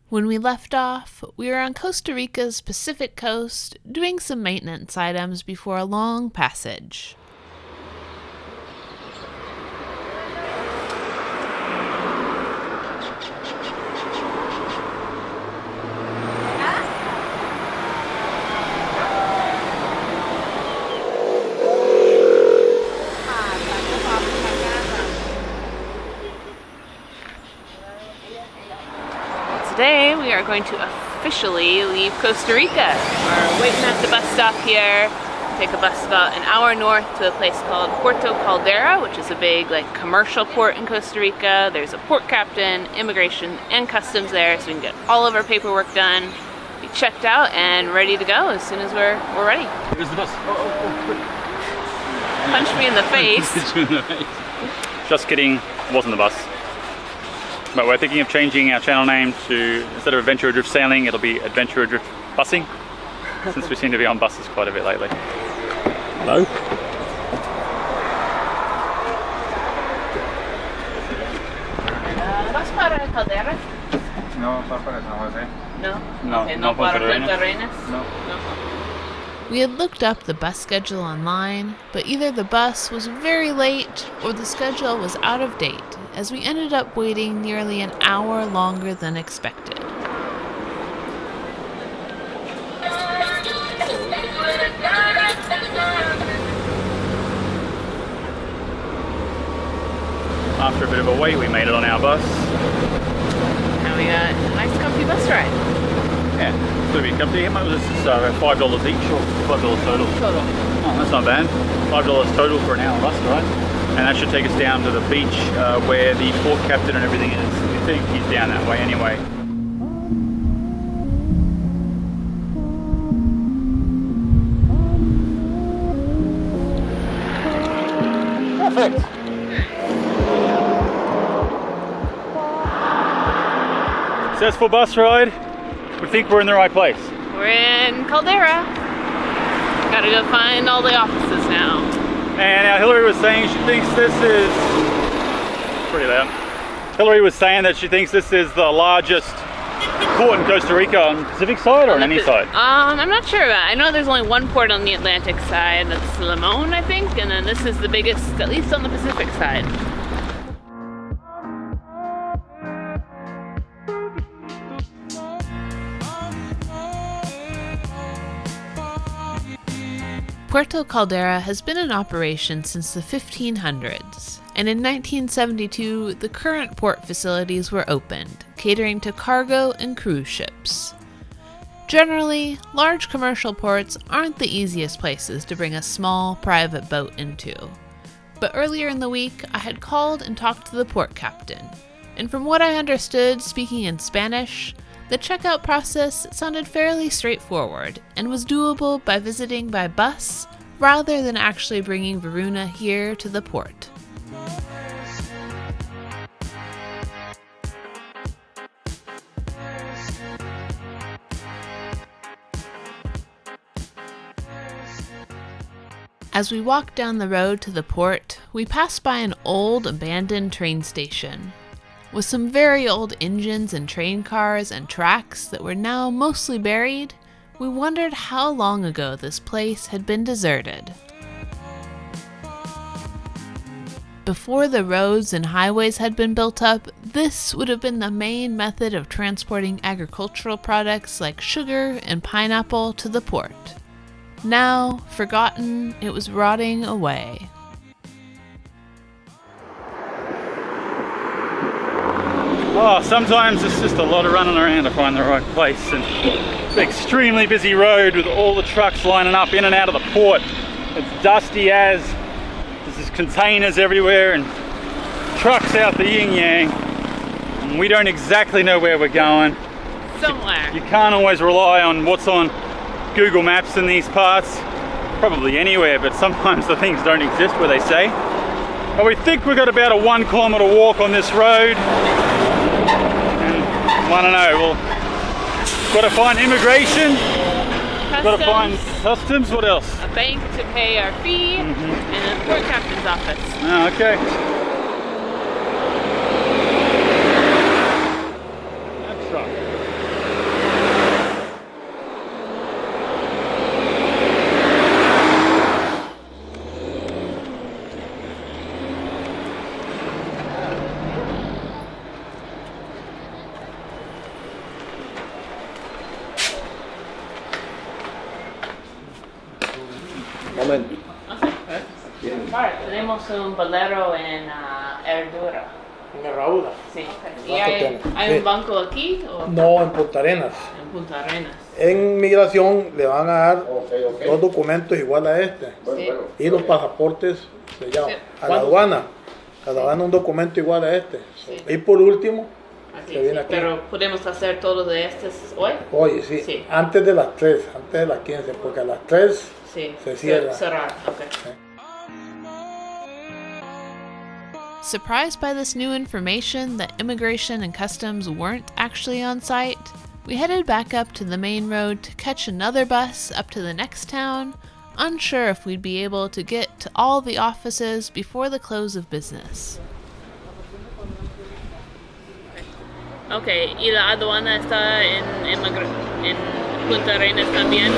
When we left off, we were on Costa Rica's Pacific coast doing some maintenance items before a long passage. Today we are going to officially leave Costa Rica. We're waiting at the bus stop here. Take a bus about an hour north to a place called Puerto Caldera, which is a big commercial port in Costa Rica. There's a port captain, immigration, and customs there, so we can get all of our paperwork done, be checked out, and ready to go as soon as we're ready. Here's the bus. Quick. Punch me in the face. Just kidding, it wasn't the bus. But we're thinking of changing our channel name to, instead of Adventure Adrift Sailing, it'll be Adventure Adrift Busing, since we seem to be on buses quite a bit lately. Hello? ¿Vas para Caldera? No, para San Jose. No? No, Okay, no para Punta Punta Arenas? No. We had looked up the bus schedule online, but either the bus was very late or the schedule was out of date, as we ended up waiting nearly an hour longer than expected. After a bit of a wait, we made it on our bus. And we got a nice comfy bus ride. Yeah, it's going to be comfy. How much was this? $5 each or $5 total? Total. Oh, that's not bad. $5 total for an hour bus ride. And that should take us down to the beach where the port captain and everything is. We think he's down that way anyway. Perfect. Successful bus ride. We think we're in the right place. We're in Caldera. Gotta go find all the offices now. And now Hillary was saying she thinks this is pretty loud. Hillary was saying that she thinks this is the largest port in Costa Rica on the Pacific side or on any side? I'm not sure about it. I know there's only one port on the Atlantic side, that's Limon, I think, and then this is the biggest, at least on the Pacific side. Puerto Caldera has been in operation since the 1500s, and in 1972 the current port facilities were opened, catering to cargo and cruise ships. Generally, large commercial ports aren't the easiest places to bring a small private boat into. But earlier in the week, I had called and talked to the port captain, and from what I understood speaking in Spanish, the checkout process sounded fairly straightforward and was doable by visiting by bus rather than actually bringing Varuna here to the port. As we walked down the road to the port, we passed by an old abandoned train station. With some very old engines and train cars and tracks that were now mostly buried, we wondered how long ago this place had been deserted. Before the roads and highways had been built up, this would have been the main method of transporting agricultural products like sugar and pineapple to the port. Now, forgotten, it was rotting away. Oh, sometimes it's just a lot of running around to find the right place, and it's an extremely busy road with all the trucks lining up in and out of the port. It's dusty as, there's containers everywhere and trucks out the yin-yang, and we don't exactly know where we're going. Somewhere. You can't always rely on what's on Google Maps in these parts, probably anywhere, but sometimes the things don't exist where they say. But we think we've got about a 1 kilometer walk on this road. I don't know, well, got to find immigration, got to find customs, what else? A bank to pay our fee, and a port captain's office. Oh, okay. That's right. momento. Vale, tenemos un bolero en Herradura. En Herradura. Sí. ¿Y ¿Cuánto hay tiene? un banco aquí? ¿O? No, en Punta Arenas. En Punta Arenas. En migración le van a dar dos documentos igual a este. Sí. Y los pasaportes sellados. Sí. A la aduana. A la aduana un documento igual a este. Sí. Y por último, Aquí, se viene sí. aquí. Pero podemos hacer todos de estos hoy. Oye, sí, Sí. antes de las 3, antes de las 15, porque a las 3 Sí. se cierra. Cerrar. Okay. Sí. Surprised by this new information that immigration and customs weren't actually on site, we headed back up to the main road to catch another bus up to the next town, unsure if we'd be able to get to all the offices before the close of business. Okay, ¿y la aduana está en Punta Arenas también?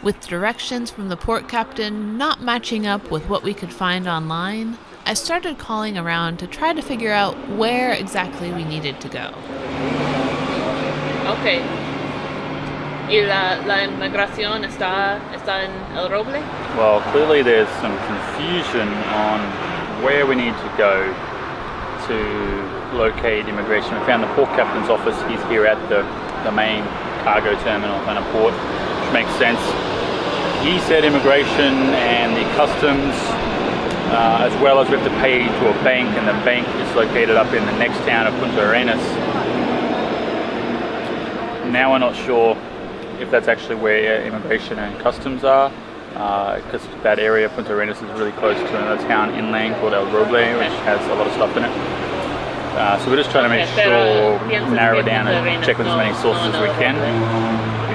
With directions from the port captain not matching up with what we could find online, I started calling around to try to figure out where exactly we needed to go. Okay. ¿Y la inmigración está en El Roble? Well, clearly there's some confusion on where we need to go to locate immigration. We found the port captain's office. He's here at the main cargo terminal and a port, which makes sense. He said immigration and the customs, as well as we have to pay to a bank, and the bank is located up in the next town of Punta Arenas. Now we're not sure if that's actually where immigration and customs are, because that area, Punta Arenas, is really close to another town inland called El Roble, which has a lot of stuff in it. So we're just trying to make sure, narrow down and check with as many sources as we can,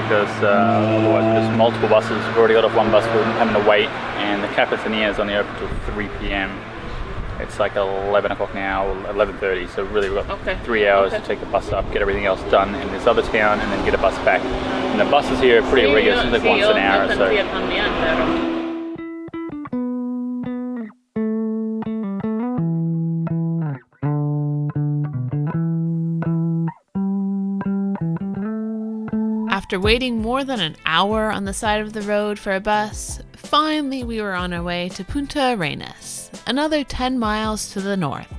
because otherwise there's multiple buses. We've already got off one bus, we're having to wait, and the Capitania is only open till 3 p.m. It's like 11 o'clock now, or 11:30, so really we've got 3 hours to take the bus up, get everything else done in this other town, and then get a bus back. And the buses here are pretty irregular, it seems like once an hour or so. After waiting more than an hour on the side of the road for a bus, finally we were on our way to Punta Arenas, another 10 miles to the north.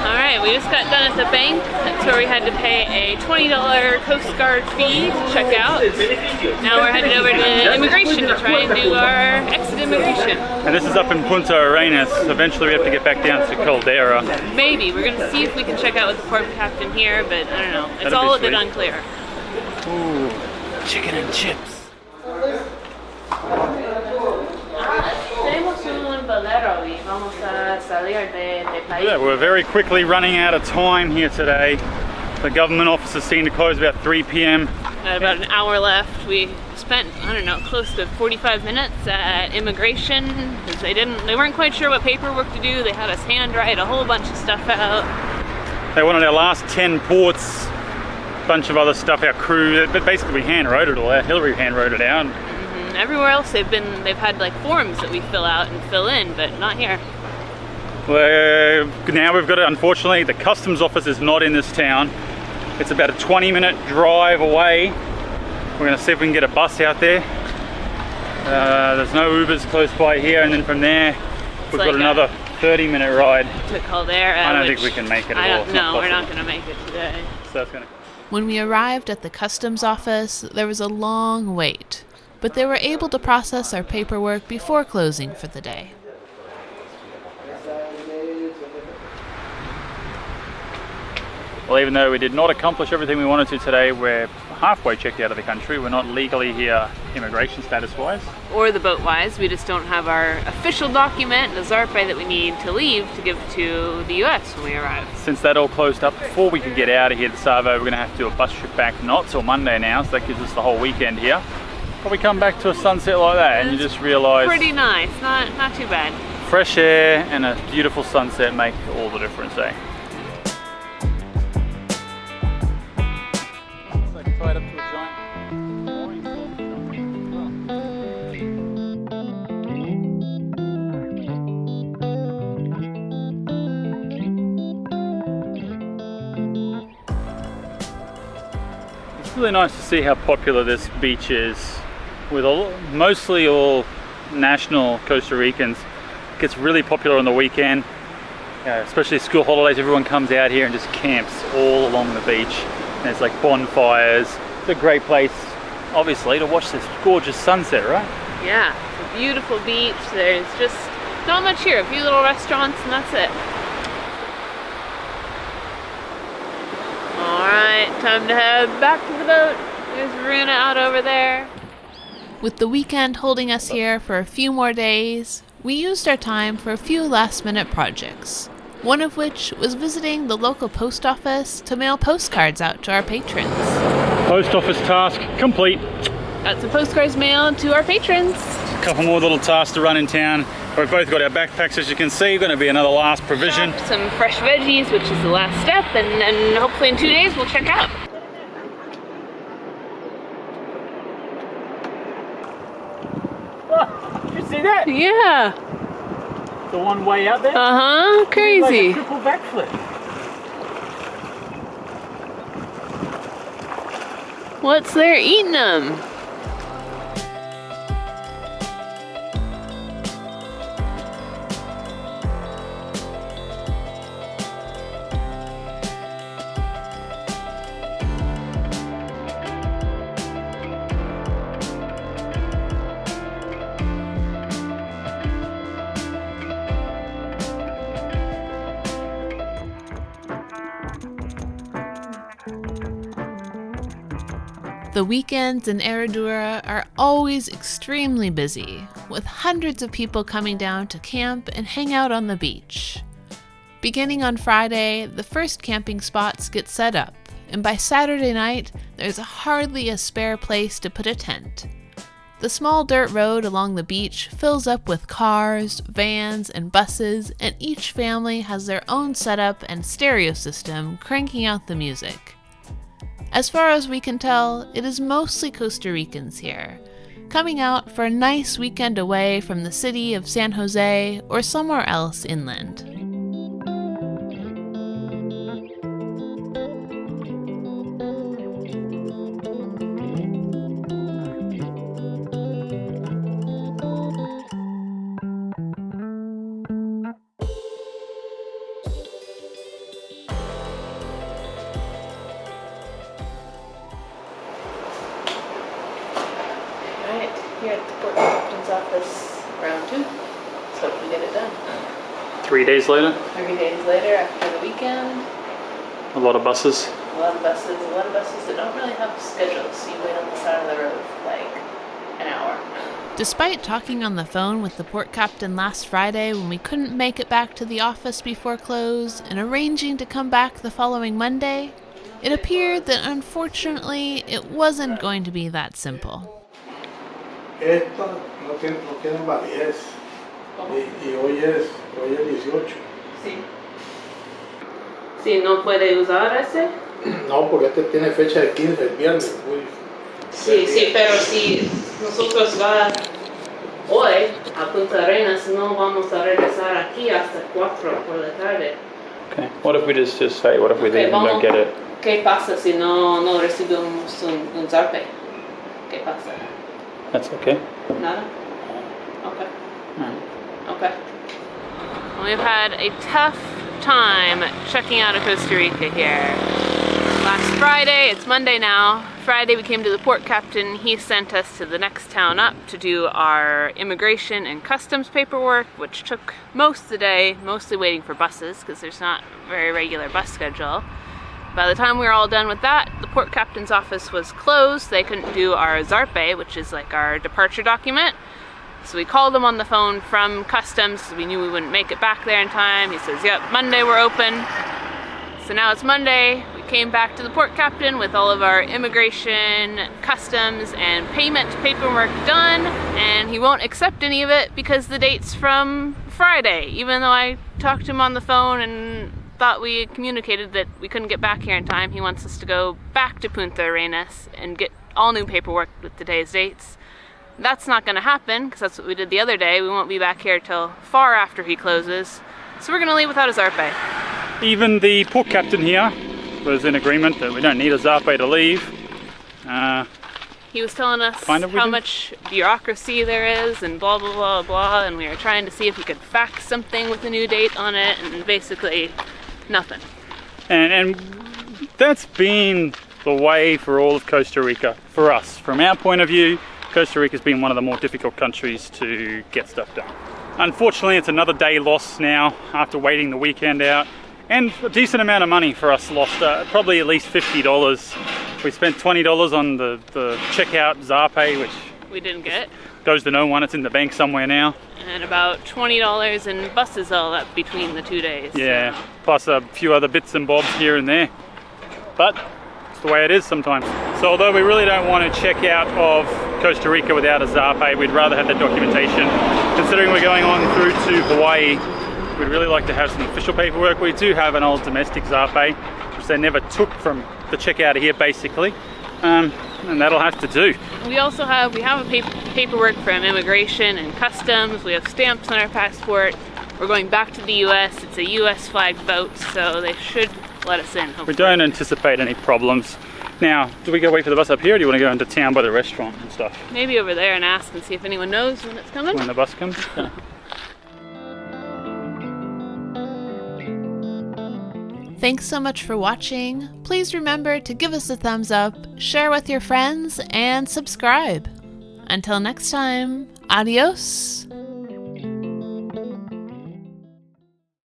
Alright, we just got done at the bank. That's where we had to pay a $20 Coast Guard fee to check out. Now we're headed over to immigration to try and do our exit immigration. And this is up in Punta Arenas. Eventually we have to get back down to Caldera. Maybe. We're going to see if we can check out with the port captain here, but I don't know. It's That'd all a be bit sweet. unclear. Ooh, chicken and chips. Tenemos un bolero y vamos a salir de país. Yeah, we're very quickly running out of time here today. The government offices seem to close about 3 p.m. At about an hour left. We spent, I don't know, close to 45 minutes at immigration because they weren't quite sure what paperwork to do. They had us handwrite a whole bunch of stuff out. They wanted our last 10 ports, a bunch of other stuff, our crew, but basically we hand wrote it all out. Hillary hand wrote it out. Everywhere else they've had like forms that we fill out and fill in, but not here. Well, now we've got it, unfortunately, the customs office is not in this town. It's about a 20-minute drive away. We're going to see if we can get a bus out there. There's no Ubers close by here, and then from there we've got another 30-minute ride to Caldera. I don't think we can make it at all. No, we're not going to make it today. So that's gonna... When we arrived at the customs office, there was a long wait, but they were able to process our paperwork before closing for the day. Well, even though we did not accomplish everything we wanted to today, we're halfway checked out of the country. We're not legally here immigration status-wise. Or the boat-wise. We just don't have our official document, the Zarpe that we need to leave to give to the US when we arrive. Since that all closed up before we could get out of here to Savo, we're going to have to do a bus trip back, not till Monday now, so that gives us the whole weekend here. But we come back to a sunset like that and you just realise... Pretty nice, not too bad. Fresh air and a beautiful sunset make all the difference, eh? Tied up to a giant mooring. really nice to see how popular this beach is with mostly all national Costa Ricans. It gets really popular on the weekend, especially school holidays. Everyone comes out here and just camps all along the beach. And there's like bonfires. It's a great place, obviously, to watch this gorgeous sunset, right? Yeah, it's a beautiful beach. There's just not much here, a few little restaurants and that's it. Alright, time to head back to the boat. There's Verona out over there. With the weekend holding us here for a few more days, we used our time for a few last-minute projects, one of which was visiting the local post office to mail postcards out to our patrons. Post office task complete. Got some postcards mailed to our patrons. A couple more little tasks to run in town. We've both got our backpacks, as you can see. Going to be another last provision. Some fresh veggies, which is the last step, and then hopefully in 2 days we'll check out. Did you see that? Yeah. The one way out there? Uh-huh, crazy. Like a triple backflip. What's there eating them? The weekends in Herradura are always extremely busy, with hundreds of people coming down to camp and hang out on the beach. Beginning on Friday, the first camping spots get set up, and by Saturday night, there's hardly a spare place to put a tent. The small dirt road along the beach fills up with cars, vans, and buses, and each family has their own setup and stereo system cranking out the music. As far as we can tell, it is mostly Costa Ricans here, coming out for a nice weekend away from the city of San Jose or somewhere else inland. Here at the Port Captain's office, round 2. Let's hope we get it done. 3 days later. 3 days later after the weekend. A lot of buses. A lot of buses that don't really have schedules, so you wait on the side of the road for like an hour. Despite talking on the phone with the port captain last Friday when we couldn't make it back to the office before close and arranging to come back the following Monday, it appeared that unfortunately it wasn't going to be that simple. Estas no tienen validez. Y hoy es 18. Sí. Sí, ¿no puede usar ese? No, porque este tiene fecha de 15 el viernes. Sí, pero si nosotros vamos hoy a Punta Arenas, no vamos a regresar aquí hasta 4 por la tarde. Okay. What if we just say, what if we don't get it? ¿Qué pasa si no recibimos un zarpe? ¿Qué pasa? That's okay. Nada? Okay. Right. Okay. We've had a tough time checking out of Costa Rica here. Last Friday, it's Monday now. Friday we came to the port captain. He sent us to the next town up to do our immigration and customs paperwork, which took most of the day, mostly waiting for buses because there's not a very regular bus schedule. By the time we were all done with that, the port captain's office was closed. They couldn't do our zarpe, which is like our departure document. So we called him on the phone from customs because we knew we wouldn't make it back there in time. He says, yep, Monday we're open. So now it's Monday. We came back to the port captain with all of our immigration, customs, and payment paperwork done, and he won't accept any of it because the date's from Friday, even though I talked to him on the phone and thought we had communicated that we couldn't get back here in time. He wants us to go back to Punta Arenas and get all new paperwork with today's dates. That's not going to happen because that's what we did the other day. We won't be back here till far after he closes. So we're going to leave without a zarpe. Even the port captain here was in agreement that we don't need a zarpe to leave. He was telling us Kind of we how do. much bureaucracy there is and blah, blah, blah, blah, and we were trying to see if we could fax something with a new date on it, and basically nothing. And that's been the way for all of Costa Rica, for us. From our point of view, Costa Rica's been one of the more difficult countries to get stuff done. Unfortunately, it's another day lost now after waiting the weekend out, and a decent amount of money for us lost, probably at least $50. We spent $20 on the checkout Zapay, which We didn't get. goes to no one. It's in the bank somewhere now. And about $20 in buses all up between the 2 days. Yeah, plus a few other bits and bobs here and there. But it's the way it is sometimes. So although we really don't want to check out of Costa Rica without a Zapay, we'd rather have that documentation. Considering we're going on through to Hawaii, we'd really like to have some official paperwork. We do have an old domestic Zapay, which they never took from the checkout here basically. And that'll have to do. We have a paperwork from immigration and customs. We have stamps on our passport. We're going back to the US. It's a US flagged boat, so they should let us in, hopefully. We don't anticipate any problems. Now, do we go wait for the bus up here, or do you want to go into town by the restaurant and stuff? Maybe over there and ask and see if anyone knows when it's coming. When the bus comes? Yeah. Thanks so much for watching. Please remember to give us a thumbs up, share with your friends, and subscribe. Until next time, adios.